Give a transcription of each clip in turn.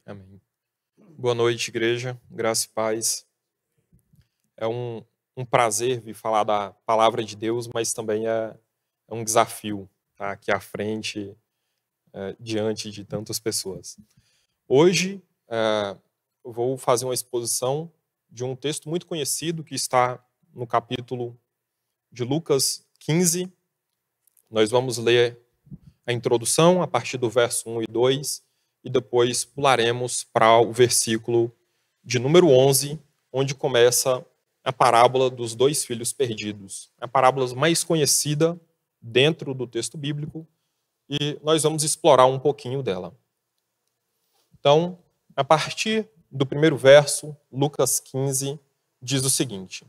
Amém. Boa noite, igreja. Graça e paz. É um prazer vir falar da palavra de Deus, mas também é um desafio estar aqui à frente, diante de tantas pessoas. Hoje, eu vou fazer uma exposição de um texto muito conhecido que está no capítulo de Lucas 15. Nós vamos ler a introdução a partir do verso 1 e 2, e depois pularemos para o versículo de número 11, onde começa a parábola dos dois filhos perdidos. A parábola mais conhecida dentro do texto bíblico, e nós vamos explorar um pouquinho dela. Então, a partir do primeiro verso, Lucas 15 diz o seguinte: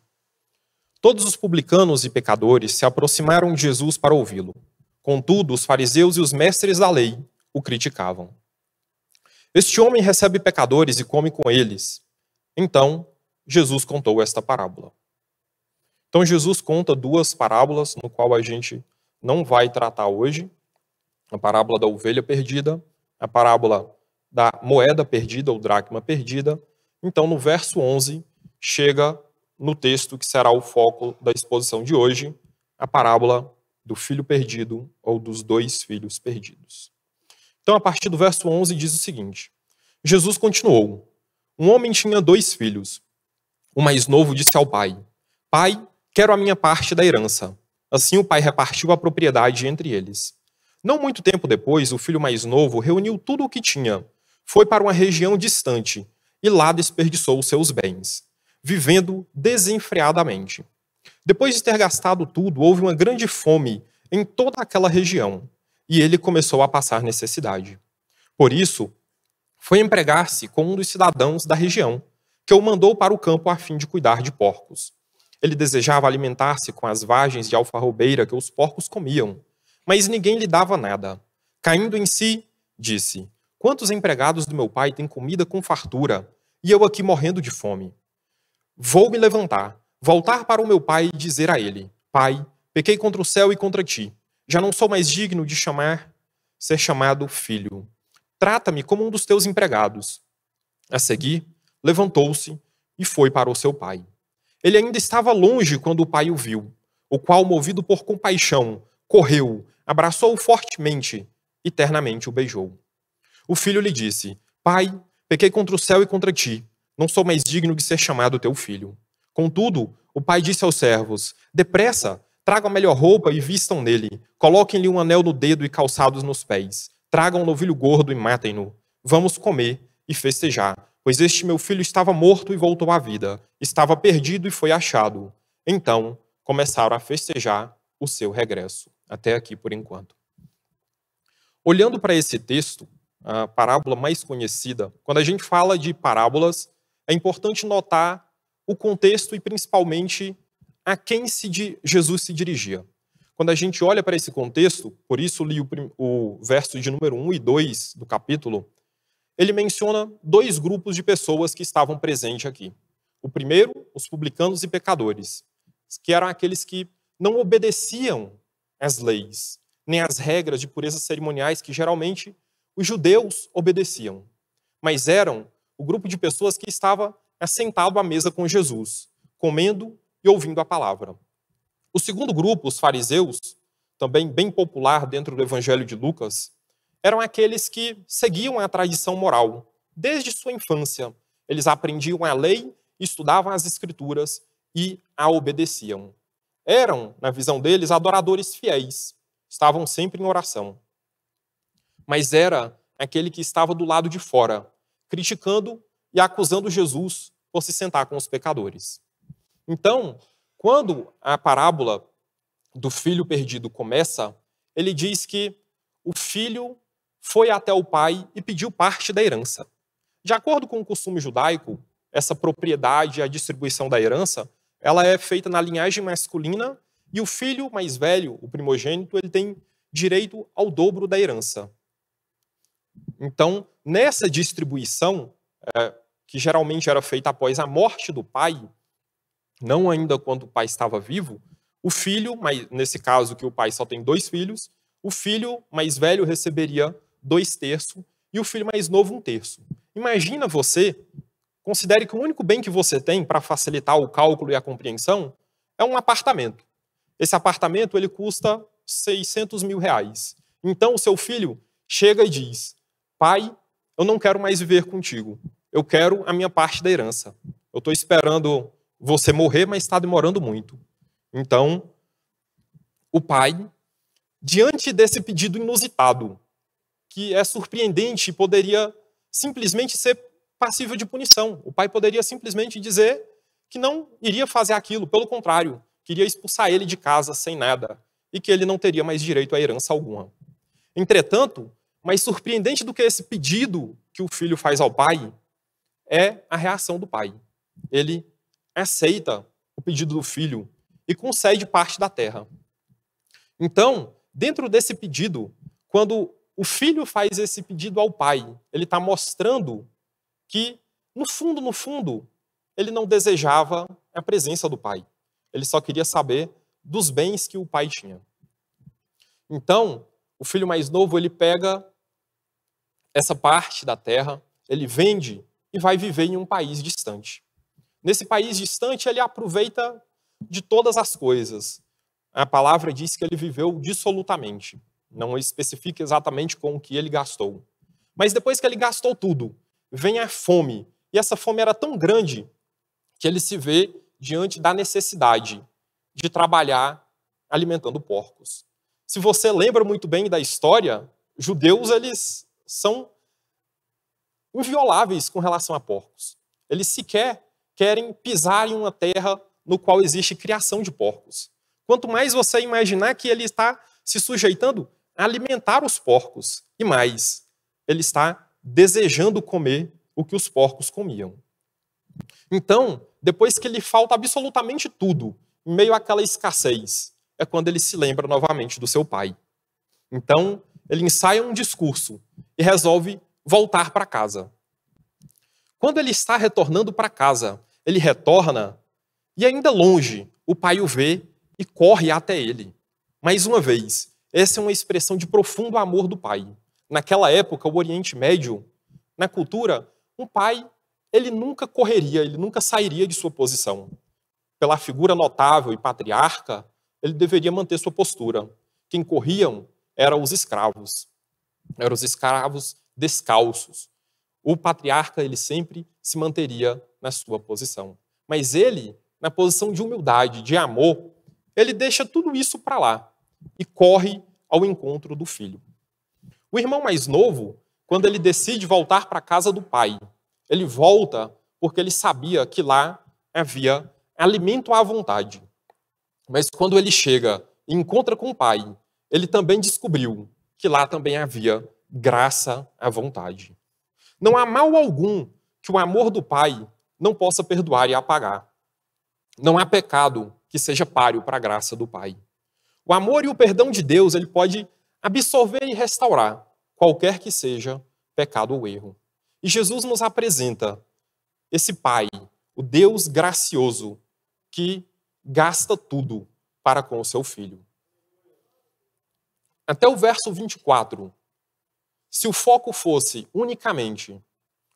Todos os publicanos e pecadores se aproximaram de Jesus para ouvi-lo. Contudo, os fariseus e os mestres da lei o criticavam. Este homem recebe pecadores e come com eles. Então, Jesus contou esta parábola. Então, Jesus conta duas parábolas, no qual a gente não vai tratar hoje. A parábola da ovelha perdida, a parábola da moeda perdida ou dracma perdida. Então, no verso 11, chega no texto que será o foco da exposição de hoje, a parábola do filho perdido ou dos dois filhos perdidos. Então, a partir do verso 11, diz o seguinte: Jesus continuou. Um homem tinha dois filhos. O mais novo disse ao pai: Pai, quero a minha parte da herança. Assim o pai repartiu a propriedade entre eles. Não muito tempo depois, o filho mais novo reuniu tudo o que tinha, foi para uma região distante e lá desperdiçou os seus bens, vivendo desenfreadamente. Depois de ter gastado tudo, houve uma grande fome em toda aquela região, e ele começou a passar necessidade. Por isso, foi empregar-se com um dos cidadãos da região, que o mandou para o campo a fim de cuidar de porcos. Ele desejava alimentar-se com as vagens de alfarrobeira que os porcos comiam, mas ninguém lhe dava nada. Caindo em si, disse: Quantos empregados do meu pai têm comida com fartura, e eu aqui morrendo de fome? Vou me levantar, voltar para o meu pai e dizer a ele: Pai, pequei contra o céu e contra ti. Já não sou mais digno de ser chamado filho. Trata-me como um dos teus empregados. A seguir, levantou-se e foi para o seu pai. Ele ainda estava longe quando o pai o viu, o qual, movido por compaixão, correu, abraçou-o fortemente e ternamente o beijou. O filho lhe disse: Pai, pequei contra o céu e contra ti. Não sou mais digno de ser chamado teu filho. Contudo, o pai disse aos servos: Depressa, tragam a melhor roupa e vistam nele. Coloquem-lhe um anel no dedo e calçados nos pés. Tragam um novilho gordo e matem-no. Vamos comer e festejar, pois este meu filho estava morto e voltou à vida. Estava perdido e foi achado. Então, começaram a festejar o seu regresso. Até aqui por enquanto. Olhando para esse texto, a parábola mais conhecida, quando a gente fala de parábolas, é importante notar o contexto e principalmente a quem Jesus se dirigia. Quando a gente olha para esse contexto, por isso li o verso de número 1 e 2 do capítulo, ele menciona dois grupos de pessoas que estavam presentes aqui. O primeiro, os publicanos e pecadores, que eram aqueles que não obedeciam às leis, nem às regras de pureza cerimoniais que geralmente os judeus obedeciam, mas eram o grupo de pessoas que estava assentado à mesa com Jesus, comendo e ouvindo a palavra. O segundo grupo, os fariseus, também bem popular dentro do Evangelho de Lucas, eram aqueles que seguiam a tradição moral. Desde sua infância, eles aprendiam a lei, estudavam as escrituras e a obedeciam. Eram, na visão deles, adoradores fiéis, estavam sempre em oração. Mas era aquele que estava do lado de fora, criticando e acusando Jesus por se sentar com os pecadores. Então, quando a parábola do filho perdido começa, ele diz que o filho foi até o pai e pediu parte da herança. De acordo com o costume judaico, essa propriedade, a distribuição da herança, ela é feita na linhagem masculina e o filho mais velho, o primogênito, ele tem direito ao dobro da herança. Então, nessa distribuição, que geralmente era feita após a morte do pai, não ainda quando o pai estava vivo, o filho, nesse caso que o pai só tem dois filhos, o filho mais velho receberia 2/3 e o filho mais novo 1/3. Imagina você, considere que o único bem que você tem para facilitar o cálculo e a compreensão é um apartamento. Esse apartamento ele custa 600 mil reais. Então o seu filho chega e diz: pai, eu não quero mais viver contigo. Eu quero a minha parte da herança. Eu estou esperando você morrer, mas está demorando muito. Então, o pai, diante desse pedido inusitado, que é surpreendente e poderia simplesmente ser passível de punição. O pai poderia simplesmente dizer que não iria fazer aquilo, pelo contrário, queria expulsar ele de casa sem nada e que ele não teria mais direito à herança alguma. Entretanto, mais surpreendente do que esse pedido que o filho faz ao pai é a reação do pai. Ele aceita o pedido do filho e concede parte da terra. Então, dentro desse pedido, quando o filho faz esse pedido ao pai, ele está mostrando que, no fundo, ele não desejava a presença do pai. Ele só queria saber dos bens que o pai tinha. Então, o filho mais novo, ele pega essa parte da terra, ele vende e vai viver em um país distante. Nesse país distante, ele aproveita de todas as coisas. A palavra diz que ele viveu dissolutamente. Não especifica exatamente com o que ele gastou. Mas depois que ele gastou tudo, vem a fome. E essa fome era tão grande que ele se vê diante da necessidade de trabalhar alimentando porcos. Se você lembra muito bem da história, judeus eles são invioláveis com relação a porcos. Eles sequer querem pisar em uma terra no qual existe criação de porcos. Quanto mais você imaginar que ele está se sujeitando a alimentar os porcos, e mais, ele está desejando comer o que os porcos comiam. Então, depois que lhe falta absolutamente tudo, em meio àquela escassez, é quando ele se lembra novamente do seu pai. Então, ele ensaia um discurso e resolve voltar para casa. Quando ele está retornando para casa, ele retorna e ainda longe, o pai o vê e corre até ele. Mais uma vez, essa é uma expressão de profundo amor do pai. Naquela época, o Oriente Médio, na cultura, um pai, ele nunca correria, ele nunca sairia de sua posição. Pela figura notável e patriarca, ele deveria manter sua postura. Quem corriam eram os escravos descalços. O patriarca, ele sempre se manteria na sua posição. Mas ele, na posição de humildade, de amor, ele deixa tudo isso para lá e corre ao encontro do filho. O irmão mais novo, quando ele decide voltar para a casa do pai, ele volta porque ele sabia que lá havia alimento à vontade. Mas quando ele chega e encontra com o pai, ele também descobriu que lá também havia graça à vontade. Não há mal algum que o amor do pai não possa perdoar e apagar. Não há pecado que seja páreo para a graça do pai. O amor e o perdão de Deus, ele pode absorver e restaurar qualquer que seja pecado ou erro. E Jesus nos apresenta esse pai, o Deus gracioso, que gasta tudo para com o seu filho. Até o verso 24, se o foco fosse unicamente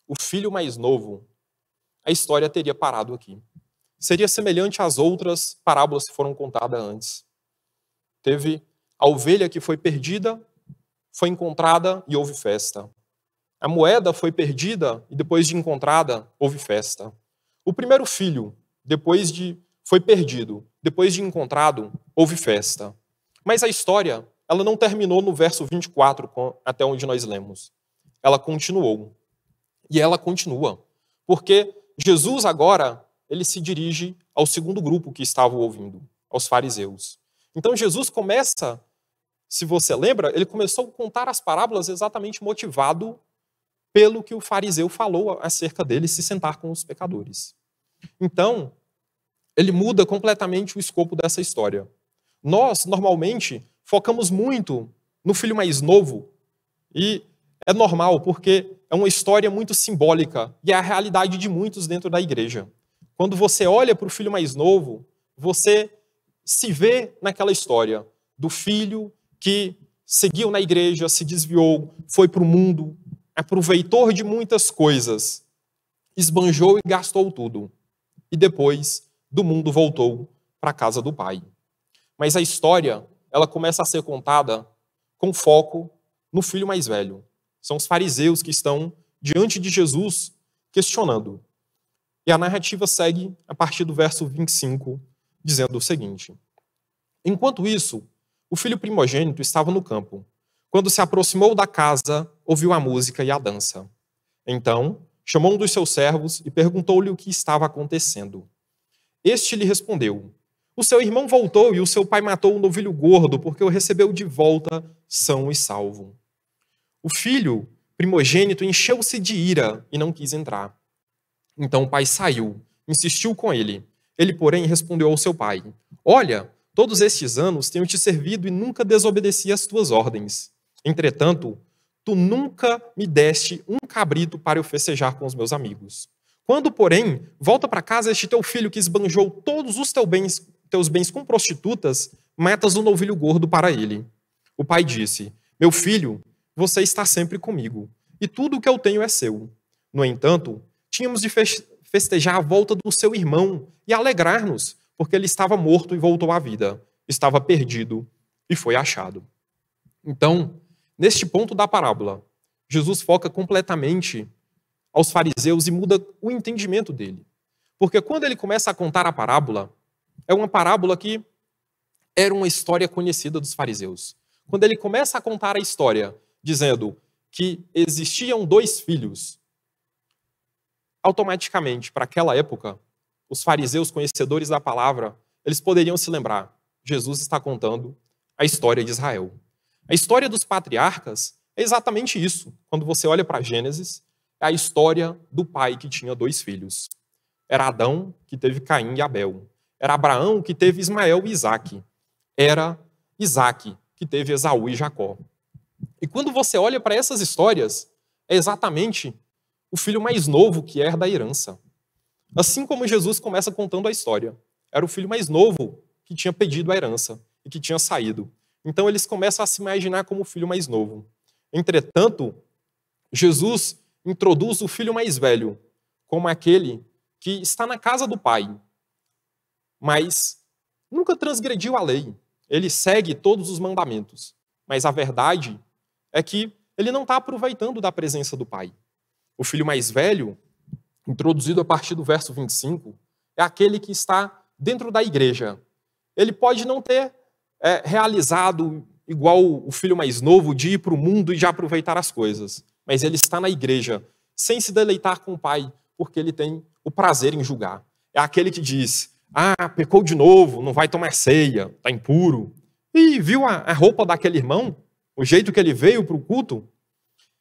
o filho mais novo, a história teria parado aqui. Seria semelhante às outras parábolas que foram contadas antes. Teve a ovelha que foi perdida, foi encontrada e houve festa. A moeda foi perdida e depois de encontrada, houve festa. O primeiro filho, foi perdido, depois de encontrado, houve festa. Mas a história, ela não terminou no verso 24, até onde nós lemos. Ela continuou. E ela continua. Porque Jesus agora, ele se dirige ao segundo grupo que estava ouvindo, aos fariseus. Então Jesus começa, se você lembra, ele começou a contar as parábolas exatamente motivado pelo que o fariseu falou acerca dele se sentar com os pecadores. Então, ele muda completamente o escopo dessa história. Nós, normalmente, focamos muito no filho mais novo, e é normal, porque é uma história muito simbólica, e é a realidade de muitos dentro da igreja. Quando você olha para o filho mais novo, você se vê naquela história do filho que seguiu na igreja, se desviou, foi para o mundo, aproveitou de muitas coisas, esbanjou e gastou tudo. E depois do mundo voltou para a casa do pai. Mas a história, ela começa a ser contada com foco no filho mais velho. São os fariseus que estão diante de Jesus questionando. E a narrativa segue a partir do verso 25, dizendo o seguinte: enquanto isso, o filho primogênito estava no campo. Quando se aproximou da casa, ouviu a música e a dança. Então, chamou um dos seus servos e perguntou-lhe o que estava acontecendo. Este lhe respondeu: o seu irmão voltou e o seu pai matou um novilho gordo porque o recebeu de volta são e salvo. O filho primogênito encheu-se de ira e não quis entrar. Então o pai saiu, insistiu com ele. Ele, porém, respondeu ao seu pai: olha, todos estes anos tenho te servido e nunca desobedeci às tuas ordens. Entretanto, tu nunca me deste um cabrito para eu festejar com os meus amigos. Quando, porém, volta para casa este teu filho que esbanjou todos os teus bens com prostitutas, matas um novilho gordo para ele. O pai disse: meu filho, você está sempre comigo, e tudo o que eu tenho é seu. No entanto, tínhamos de festejar a volta do seu irmão e alegrar-nos, porque ele estava morto e voltou à vida, estava perdido e foi achado. Então, neste ponto da parábola, Jesus foca completamente aos fariseus e muda o entendimento dele. Porque quando ele começa a contar a parábola, é uma parábola que era uma história conhecida dos fariseus. Quando ele começa a contar a história, dizendo que existiam dois filhos, automaticamente, para aquela época, os fariseus conhecedores da palavra, eles poderiam se lembrar: Jesus está contando a história de Israel. A história dos patriarcas é exatamente isso. Quando você olha para Gênesis, é a história do pai que tinha dois filhos. Era Adão, que teve Caim e Abel. Era Abraão, que teve Ismael e Isaque. Era Isaque, que teve Esaú e Jacó. E quando você olha para essas histórias, é exatamente o filho mais novo que herda a herança. Assim como Jesus começa contando a história. Era o filho mais novo que tinha pedido a herança e que tinha saído. Então eles começam a se imaginar como o filho mais novo. Entretanto, Jesus introduz o filho mais velho como aquele que está na casa do pai, mas nunca transgrediu a lei. Ele segue todos os mandamentos. Mas a verdade é que ele não está aproveitando da presença do pai. O filho mais velho, introduzido a partir do verso 25, é aquele que está dentro da igreja. Ele pode não ter realizado igual o filho mais novo, de ir para o mundo e de aproveitar as coisas. Mas ele está na igreja, sem se deleitar com o pai, porque ele tem o prazer em julgar. É aquele que diz: pecou de novo, não vai tomar ceia, está impuro. E viu a roupa daquele irmão? O jeito que ele veio para o culto?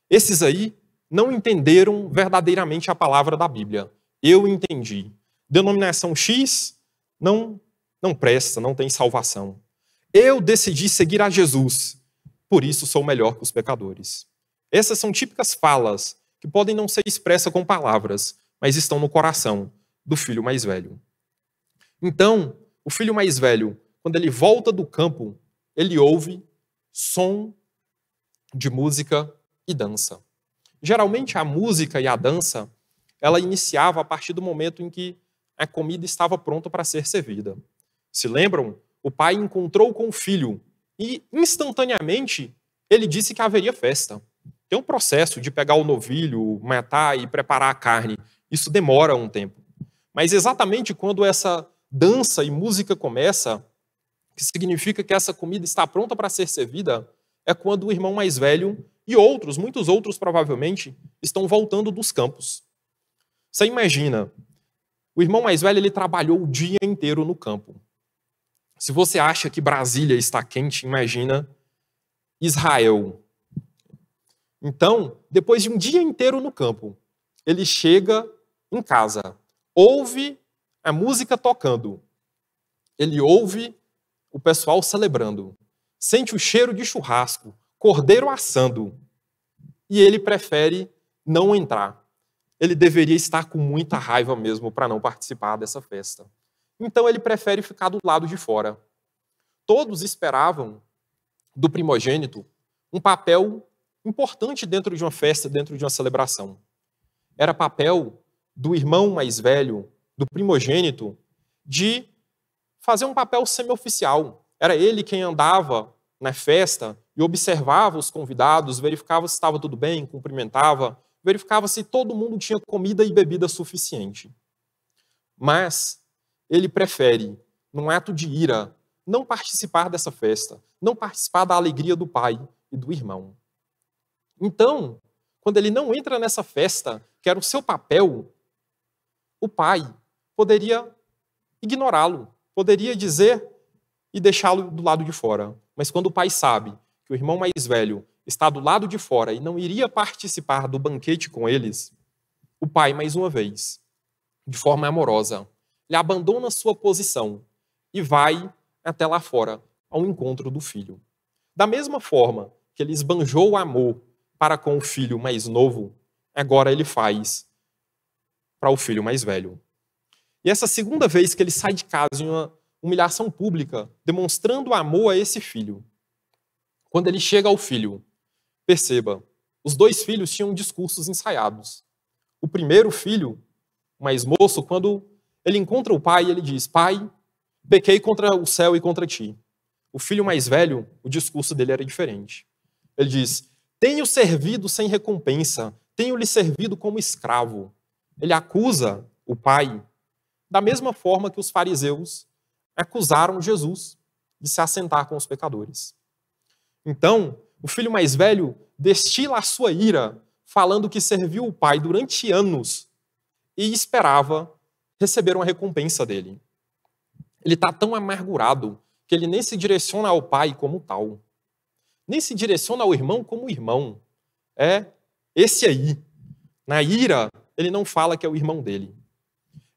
Esses aí não entenderam verdadeiramente a palavra da Bíblia. Eu entendi. Denominação X não presta, não tem salvação. Eu decidi seguir a Jesus, por isso sou melhor que os pecadores. Essas são típicas falas que podem não ser expressas com palavras, mas estão no coração do filho mais velho. Então, o filho mais velho, quando ele volta do campo, ele ouve som de música e dança. Geralmente a música e a dança, ela iniciava a partir do momento em que a comida estava pronta para ser servida. Se lembram? O pai encontrou com o filho e, instantaneamente, ele disse que haveria festa. Tem um processo de pegar o novilho, matar e preparar a carne. Isso demora um tempo. Mas exatamente quando essa dança e música começa, que significa que essa comida está pronta para ser servida, é quando o irmão mais velho e outros, muitos outros provavelmente, estão voltando dos campos. Você imagina, o irmão mais velho ele trabalhou o dia inteiro no campo. Se você acha que Brasília está quente, imagina Israel. Então, depois de um dia inteiro no campo, ele chega em casa, ouve a música tocando, ele ouve o pessoal celebrando, sente o cheiro de churrasco, cordeiro assando, e ele prefere não entrar. Ele deveria estar com muita raiva mesmo para não participar dessa festa. Então ele prefere ficar do lado de fora. Todos esperavam do primogênito um papel importante dentro de uma festa, dentro de uma celebração. Era papel do irmão mais velho, do primogênito, de fazer um papel semi-oficial. Era ele quem andava na festa e observava os convidados, verificava se estava tudo bem, cumprimentava, verificava se todo mundo tinha comida e bebida suficiente. Mas ele prefere, num ato de ira, não participar dessa festa, não participar da alegria do pai e do irmão. Então, quando ele não entra nessa festa, que era o seu papel, o pai poderia ignorá-lo, poderia dizer e deixá-lo do lado de fora. Mas quando o pai sabe que o irmão mais velho está do lado de fora e não iria participar do banquete com eles, o pai, mais uma vez, de forma amorosa, lhe abandona sua posição e vai até lá fora, ao encontro do filho. Da mesma forma que ele esbanjou o amor para com o filho mais novo, agora ele faz para o filho mais velho. E essa segunda vez que ele sai de casa em uma humilhação pública, demonstrando amor a esse filho. Quando ele chega ao filho, perceba, os dois filhos tinham discursos ensaiados. O primeiro filho, o mais moço, quando ele encontra o pai, ele diz: pai, pequei contra o céu e contra ti. O filho mais velho, o discurso dele era diferente. Ele diz: tenho servido sem recompensa, tenho lhe servido como escravo. Ele acusa o pai da mesma forma que os fariseus acusaram Jesus de se assentar com os pecadores. Então, o filho mais velho destila a sua ira, falando que serviu o pai durante anos e esperava receber uma recompensa dele. Ele está tão amargurado que ele nem se direciona ao pai como tal. Nem se direciona ao irmão como irmão. É esse aí. Na ira, ele não fala que é o irmão dele.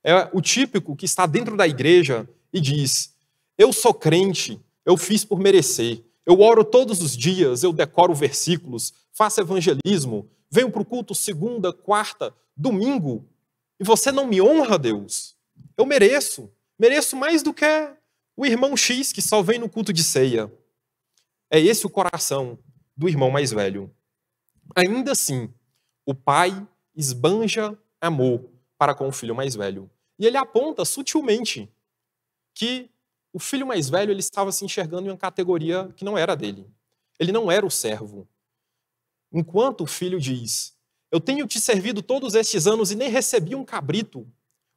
É o típico que está dentro da igreja e diz: eu sou crente, eu fiz por merecer, eu oro todos os dias, eu decoro versículos, faço evangelismo, venho para o culto segunda, quarta, domingo, e você não me honra, Deus? Eu mereço mais do que o irmão X que só vem no culto de ceia. É esse o coração do irmão mais velho. Ainda assim, o pai esbanja amor para com o filho mais velho. E ele aponta sutilmente que o filho mais velho ele estava se enxergando em uma categoria que não era dele. Ele não era o servo. Enquanto o filho diz: eu tenho te servido todos estes anos e nem recebi um cabrito,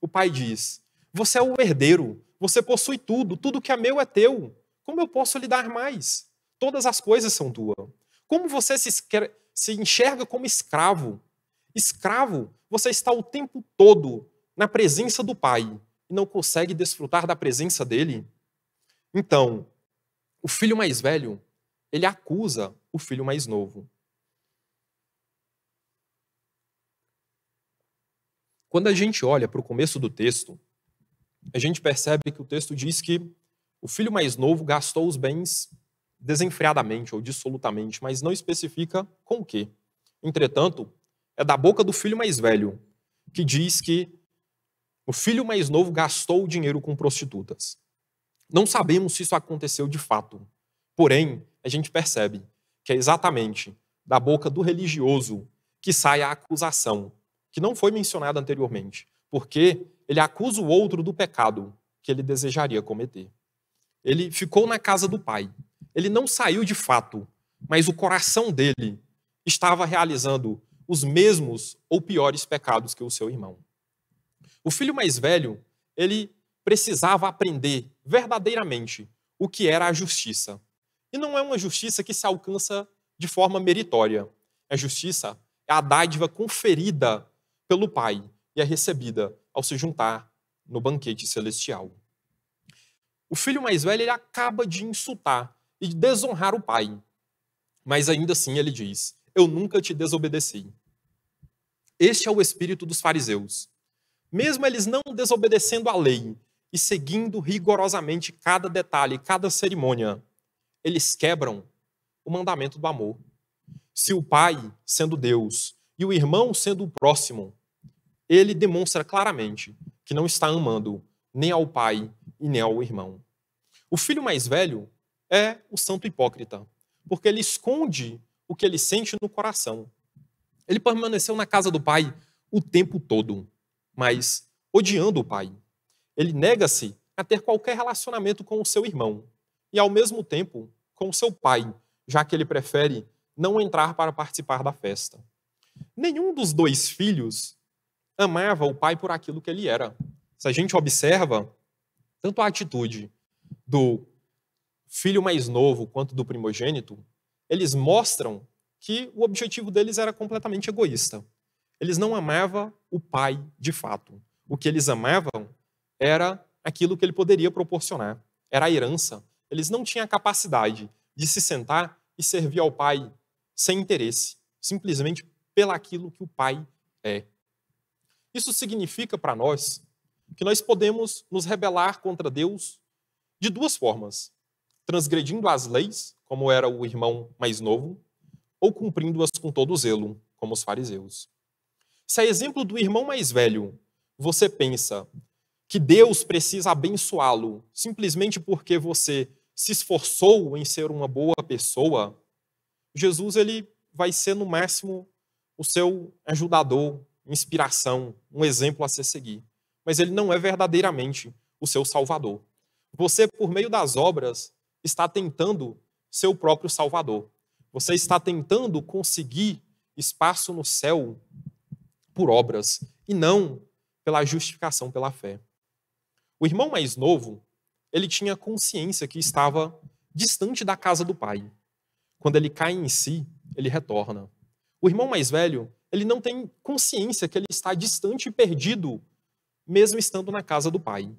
o pai diz: você é o herdeiro, você possui tudo, tudo que é meu é teu. Como eu posso lhe dar mais? Todas as coisas são tuas. Como você se enxerga como escravo? Escravo, você está o tempo todo na presença do pai e não consegue desfrutar da presença dele. Então, o filho mais velho, ele acusa o filho mais novo. Quando a gente olha para o começo do texto, a gente percebe que o texto diz que o filho mais novo gastou os bens desenfreadamente ou dissolutamente, mas não especifica com o quê. Entretanto, é da boca do filho mais velho que diz que o filho mais novo gastou o dinheiro com prostitutas. Não sabemos se isso aconteceu de fato. Porém, a gente percebe que é exatamente da boca do religioso que sai a acusação, que não foi mencionada anteriormente, porque ele acusa o outro do pecado que ele desejaria cometer. Ele ficou na casa do pai. Ele não saiu de fato, mas o coração dele estava realizando os mesmos ou piores pecados que o seu irmão. O filho mais velho, ele precisava aprender verdadeiramente o que era a justiça. E não é uma justiça que se alcança de forma meritória. A justiça é a dádiva conferida pelo Pai e é recebida ao se juntar no banquete celestial. O filho mais velho ele acaba de insultar e de desonrar o pai. Mas ainda assim ele diz: eu nunca te desobedeci. Este é o espírito dos fariseus. Mesmo eles não desobedecendo à lei e seguindo rigorosamente cada detalhe, cada cerimônia, eles quebram o mandamento do amor. Se o pai, sendo Deus, e o irmão, sendo o próximo, ele demonstra claramente que não está amando nem ao pai e nem ao irmão. O filho mais velho é o santo hipócrita, porque ele esconde o que ele sente no coração. Ele permaneceu na casa do pai o tempo todo, mas odiando o pai. Ele nega-se a ter qualquer relacionamento com o seu irmão e, ao mesmo tempo, com o seu pai, já que ele prefere não entrar para participar da festa. Nenhum dos dois filhos amava o pai por aquilo que ele era. Se a gente observa tanto a atitude do filho mais novo quanto do primogênito, eles mostram que o objetivo deles era completamente egoísta. Eles não amavam o pai de fato. O que eles amavam era aquilo que ele poderia proporcionar. Era a herança. Eles não tinham a capacidade de se sentar e servir ao pai sem interesse, simplesmente pelaquilo que o pai é. Isso significa para nós que nós podemos nos rebelar contra Deus de duas formas: transgredindo as leis, como era o irmão mais novo, ou cumprindo-as com todo zelo, como os fariseus. Se a exemplo do irmão mais velho, você pensa que Deus precisa abençoá-lo simplesmente porque você se esforçou em ser uma boa pessoa, Jesus ele vai ser, no máximo, o seu ajudador, inspiração, um exemplo a se seguir. Mas ele não é verdadeiramente o seu salvador. Você, por meio das obras, está tentando ser o próprio salvador. Você está tentando conseguir espaço no céu por obras e não pela justificação pela fé. O irmão mais novo, ele tinha consciência que estava distante da casa do pai. Quando ele cai em si, ele retorna. O irmão mais velho, ele não tem consciência que ele está distante e perdido, mesmo estando na casa do pai.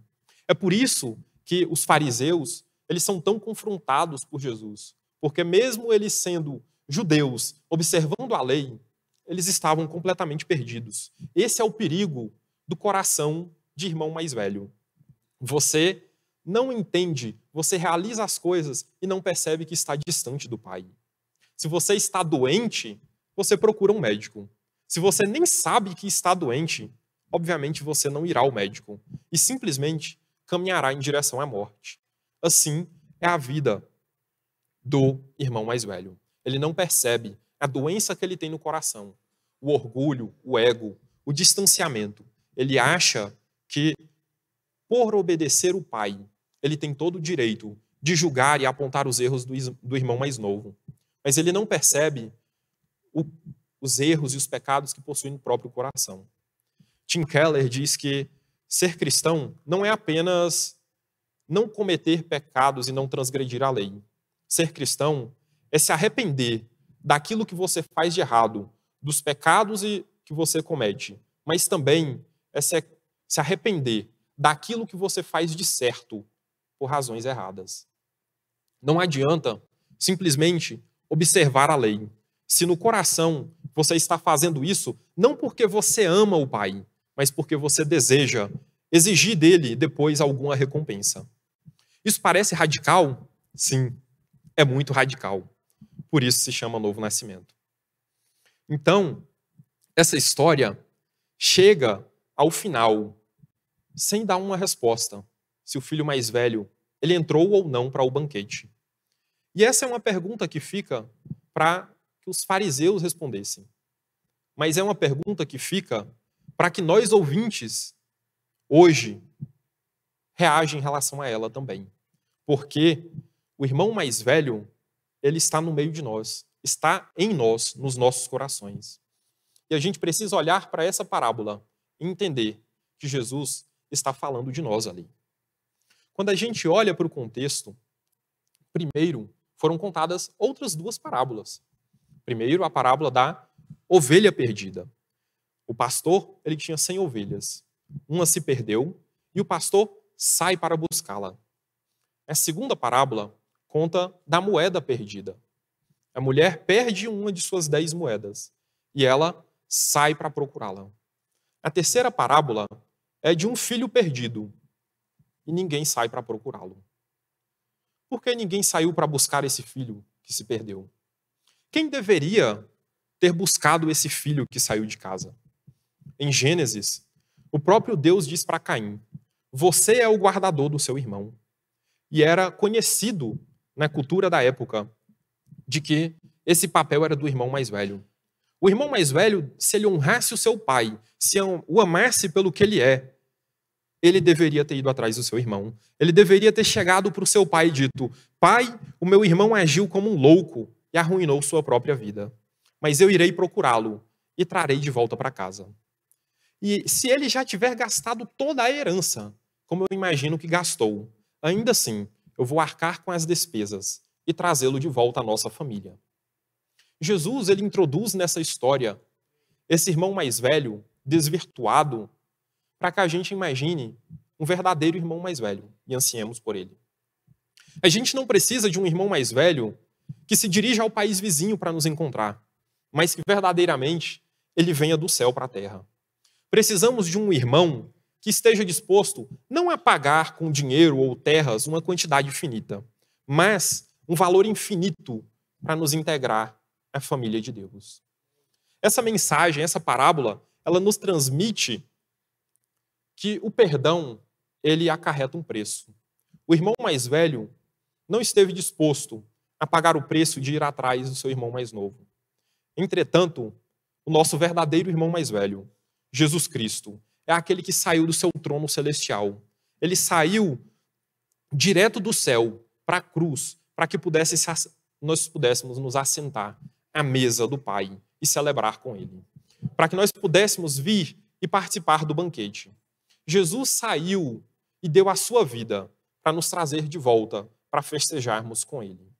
É por isso que os fariseus, eles são tão confrontados por Jesus. Porque mesmo eles sendo judeus, observando a lei, eles estavam completamente perdidos. Esse é o perigo do coração de irmão mais velho. Você não entende, você realiza as coisas e não percebe que está distante do pai. Se você está doente, você procura um médico. Se você nem sabe que está doente, obviamente você não irá ao médico e simplesmente caminhará em direção à morte. Assim é a vida do irmão mais velho. Ele não percebe a doença que ele tem no coração, o orgulho, o ego, o distanciamento. Ele acha que, por obedecer o pai, ele tem todo o direito de julgar e apontar os erros do irmão mais novo. Mas ele não percebe os erros e os pecados que possui no próprio coração. Tim Keller diz que ser cristão não é apenas não cometer pecados e não transgredir a lei. Ser cristão é se arrepender daquilo que você faz de errado, dos pecados que você comete, mas também é se arrepender daquilo que você faz de certo por razões erradas. Não adianta simplesmente observar a lei. Se no coração você está fazendo isso, não porque você ama o pai, mas porque você deseja exigir dele depois alguma recompensa. Isso parece radical? Sim, é muito radical. Por isso se chama Novo Nascimento. Então, essa história chega ao final sem dar uma resposta. Se o filho mais velho, ele entrou ou não para o banquete. E essa é uma pergunta que fica para que os fariseus respondessem. Mas é uma pergunta que fica para que nós, ouvintes, hoje, reagem em relação a ela também. Porque o irmão mais velho, ele está no meio de nós, está em nós, nos nossos corações. E a gente precisa olhar para essa parábola e entender que Jesus está falando de nós ali. Quando a gente olha para o contexto, primeiro foram contadas outras duas parábolas. Primeiro, a parábola da ovelha perdida. O pastor, ele tinha 100 ovelhas. Uma se perdeu e o pastor sai para buscá-la. A segunda parábola conta da moeda perdida. A mulher perde uma de suas 10 moedas e ela sai para procurá-la. A terceira parábola é de um filho perdido e ninguém sai para procurá-lo. Por que ninguém saiu para buscar esse filho que se perdeu? Quem deveria ter buscado esse filho que saiu de casa? Em Gênesis, o próprio Deus diz para Caim: você é o guardador do seu irmão. E era conhecido na cultura da época de que esse papel era do irmão mais velho. O irmão mais velho, se ele honrasse o seu pai, se o amasse pelo que ele é, ele deveria ter ido atrás do seu irmão. Ele deveria ter chegado para o seu pai e dito: pai, o meu irmão agiu como um louco e arruinou sua própria vida. Mas eu irei procurá-lo e trarei de volta para casa. E se ele já tiver gastado toda a herança, como eu imagino que gastou, ainda assim, eu vou arcar com as despesas e trazê-lo de volta à nossa família. Jesus, ele introduz nessa história esse irmão mais velho, desvirtuado, para que a gente imagine um verdadeiro irmão mais velho e ansiemos por ele. A gente não precisa de um irmão mais velho que se dirija ao país vizinho para nos encontrar, mas que verdadeiramente ele venha do céu para a terra. Precisamos de um irmão que esteja disposto não a pagar com dinheiro ou terras uma quantidade finita, mas um valor infinito para nos integrar à família de Deus. Essa mensagem, essa parábola, ela nos transmite que o perdão, ele acarreta um preço. O irmão mais velho não esteve disposto a pagar o preço de ir atrás do seu irmão mais novo. Entretanto, o nosso verdadeiro irmão mais velho, Jesus Cristo, é aquele que saiu do seu trono celestial. Ele saiu direto do céu para a cruz, para que nós pudéssemos nos assentar à mesa do Pai e celebrar com Ele. Para que nós pudéssemos vir e participar do banquete. Jesus saiu e deu a sua vida para nos trazer de volta, para festejarmos com Ele.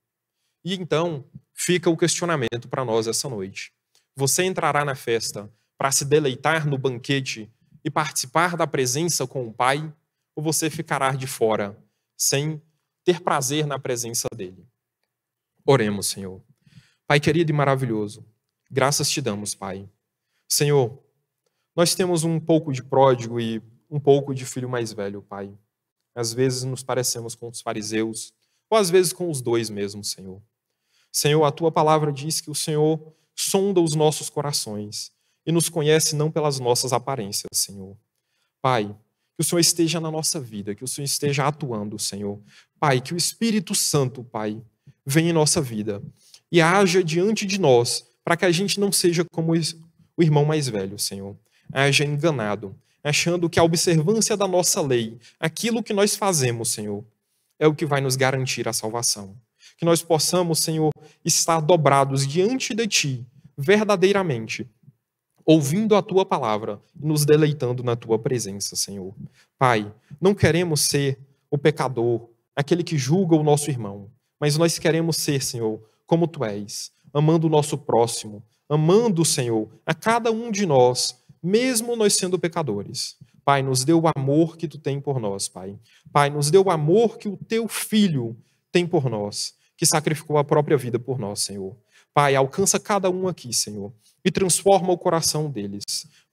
E então, fica o questionamento para nós essa noite. Você entrará na festa para se deleitar no banquete e participar da presença com o Pai, ou você ficará de fora, sem ter prazer na presença dEle? Oremos, Senhor. Pai querido e maravilhoso, graças te damos, Pai. Senhor, nós temos um pouco de pródigo e um pouco de filho mais velho, Pai. Às vezes nos parecemos com os fariseus, ou às vezes com os dois mesmo, Senhor. Senhor, a tua palavra diz que o Senhor sonda os nossos corações e nos conhece não pelas nossas aparências, Senhor. Pai, que o Senhor esteja na nossa vida, que o Senhor esteja atuando, Senhor. Pai, que o Espírito Santo, Pai, venha em nossa vida e haja diante de nós, para que a gente não seja como o irmão mais velho, Senhor. Haja enganado, achando que a observância da nossa lei, aquilo que nós fazemos, Senhor, é o que vai nos garantir a salvação. Que nós possamos, Senhor, estar dobrados diante de Ti, verdadeiramente, ouvindo a Tua palavra e nos deleitando na Tua presença, Senhor. Pai, não queremos ser o pecador, aquele que julga o nosso irmão, mas nós queremos ser, Senhor, como Tu és, amando o nosso próximo, amando, Senhor, a cada um de nós, mesmo nós sendo pecadores. Pai, nos dê o amor que Tu tem por nós, Pai. Pai, nos dê o amor que o Teu Filho tem por nós, que sacrificou a própria vida por nós, Senhor. Pai, alcança cada um aqui, Senhor, e transforma o coração deles,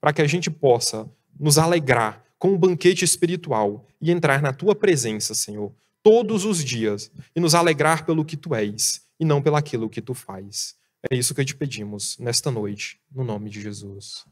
para que a gente possa nos alegrar com um banquete espiritual e entrar na Tua presença, Senhor, todos os dias, e nos alegrar pelo que Tu és, e não pelo aquilo que Tu faz. É isso que te pedimos nesta noite, no nome de Jesus.